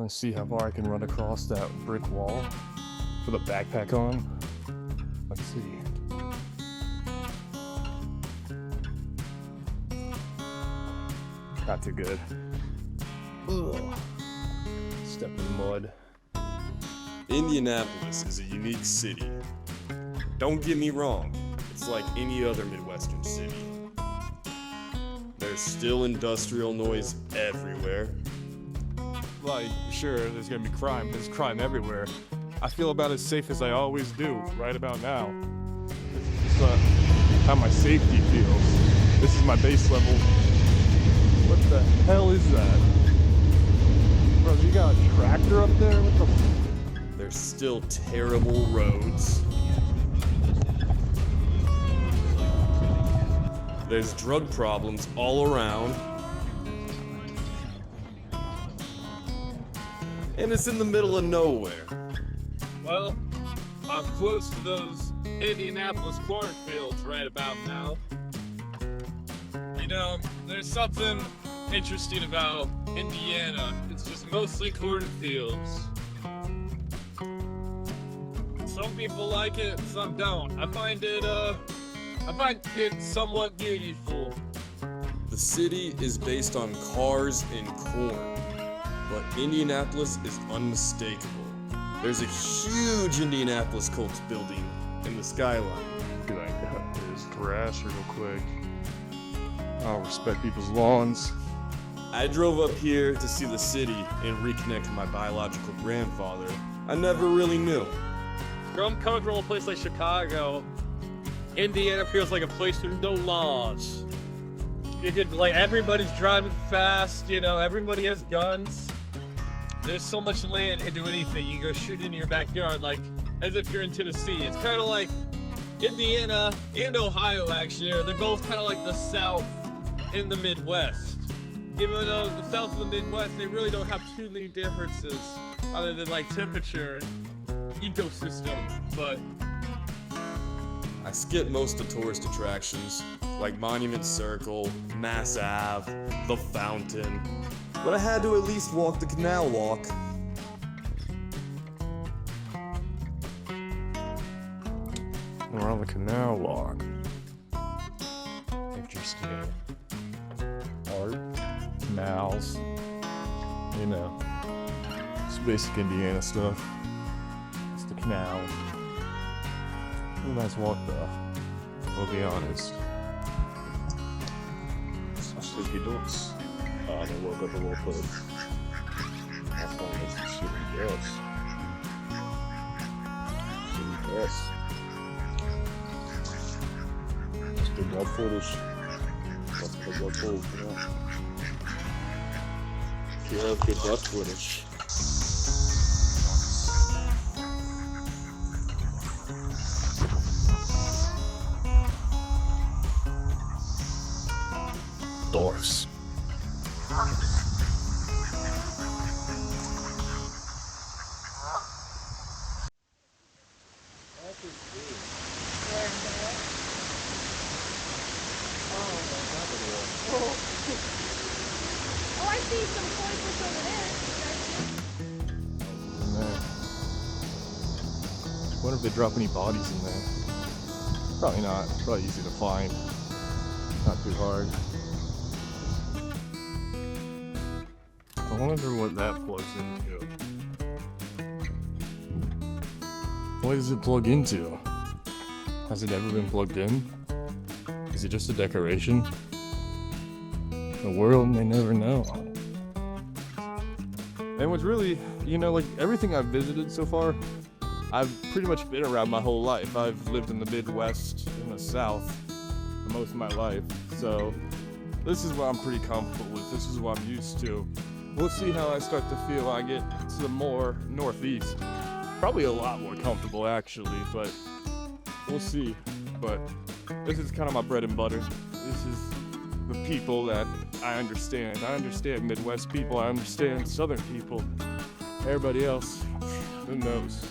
want to see how far I can run across that brick wall with a backpack on. Let's see. Not too good. Ugh. Step in mud. Indianapolis is a unique city. Don't get me wrong, it's like any other Midwestern city. There's still industrial noise everywhere. Like, sure, there's gonna be crime. There's crime everywhere. I feel about as safe as I always do right about now. It's just how my safety feels. This is my base level. What the hell is that? Bro, you got a tractor up there? What the There's still terrible roads. There's drug problems all around. And it's in the middle of nowhere. Well, I'm close to those Indianapolis cornfields right about now. You know, there's something interesting about Indiana. It's just mostly cornfields. Some people like it, some don't. I find it somewhat beautiful. The city is based on cars and corn, but Indianapolis is unmistakable. There's a huge Indianapolis Colts building in the skyline. Be like, there's grass real quick. I'll respect people's lawns. I drove up here to see the city and reconnect with my biological grandfather. I never really knew. Coming from a place like Chicago, Indiana feels like a place with no laws. Like everybody's driving fast, you know, everybody has guns. There's so much land to do anything. You go shoot in your backyard, like as if you're in Tennessee. It's kind of like Indiana and Ohio, actually. They're both kind of like the South and the Midwest. Even though the South and the Midwest, they really don't have too many differences other than like temperature and ecosystem. But I skipped most of the tourist attractions, like Monument Circle, Mass Ave, the Fountain, but I had to at least walk the canal walk. We're on the canal walk. Interesting. Art, canals, you know, it's basic Indiana stuff. It's the canal. A nice walk though, we'll be honest. Sleepy dogs. They woke up a little bit. How fun is the city? Yes. Yes. It's good dog footage. That's good dog footage, you know. Yeah, good dog footage. Dwarfs. Oh, I see some koi fish over there. Wonder if they drop any bodies in there. Probably not. Probably easy to find. Not too hard. I wonder what that plugs into. What does it plug into? Has it ever been plugged in? Is it just a decoration? The world may never know. And what's really, you know, like everything I've visited so far, I've pretty much been around my whole life. I've lived in the Midwest, in the South, for most of my life. So this is what I'm pretty comfortable with. This is what I'm used to. We'll see how I start to feel when I get to the more northeast. Probably a lot more comfortable actually, but we'll see. But this is kind of my bread and butter. This is the people that I understand. I understand Midwest people. I understand Southern people. Everybody else, who knows?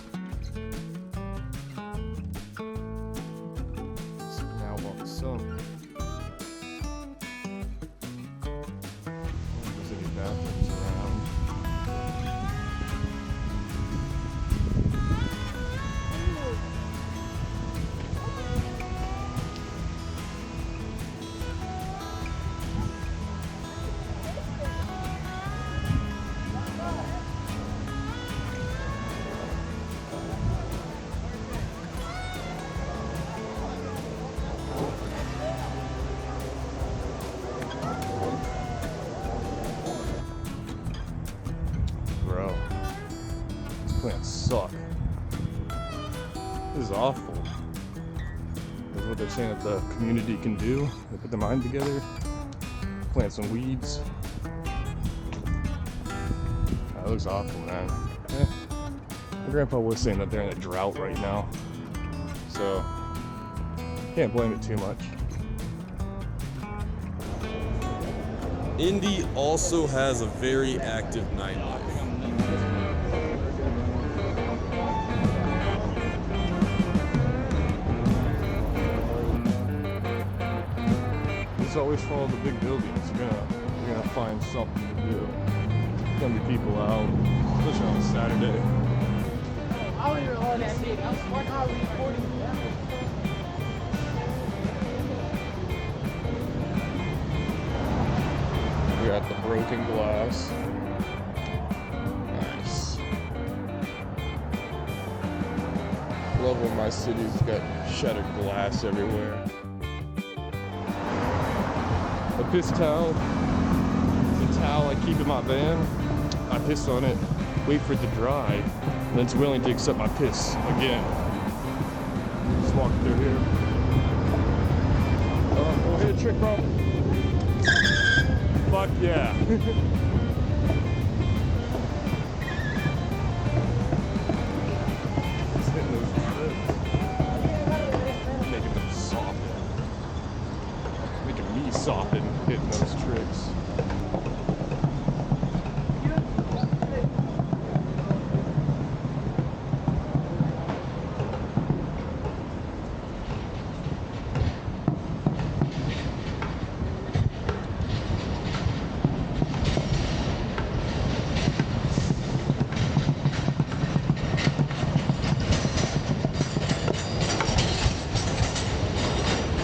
So now walk some. There's any bathrooms around. plants suck. This is awful. That's what they're saying that the community can do. They put their mind together, plant some weeds. That looks awful, man. My grandpa was saying that they're in a drought right now, so can't blame it too much. Indy also has a very active nightlife. Just always follow the big buildings. You're gonna find something to do. There's gonna be people out, especially on a Saturday. I don't even know what that did. I was 1 hour recording. We got the broken glass. Nice. Love when my city's got shattered glass everywhere. A piss towel. The towel I keep in my van. I piss on it, wait for it to dry, and it's willing to accept my piss again. Just walk through here. Go ahead, trick, bro. Fuck yeah. Just hitting those trips. Making them soften. Making me soften hitting those tricks.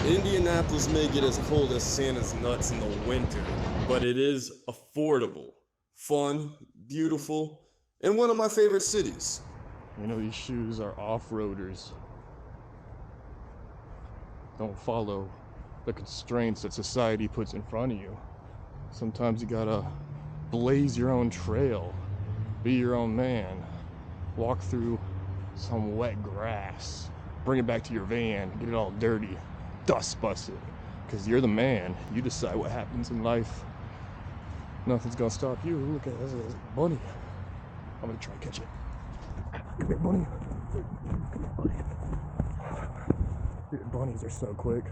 Indianapolis may get as cold as Santa's nuts in the winter, but it is affordable, fun, beautiful, and one of my favorite cities. You know, these shoes are off-roaders. Don't follow the constraints that society puts in front of you. Sometimes you gotta blaze your own trail, be your own man, walk through some wet grass, bring it back to your van, get it all dirty, dust busted, because you're the man. You decide what happens in life. Nothing's gonna stop you. Look at this bunny. I'm gonna try and catch it. Come here, bunny. Come here, bunny. Dude, bunnies are so quick.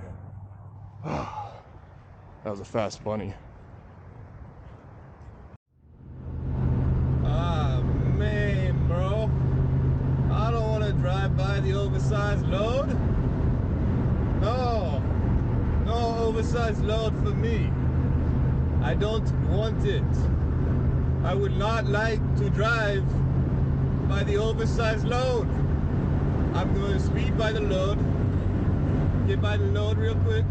That was a fast bunny. Ah, man, bro. I don't want to drive by the oversized load. No. No oversized load for me. I don't want it. I would not like to drive by the oversized load. I'm going to speed by the load. Get by the load real quick.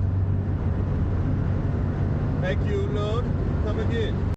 Thank you, load. Come again.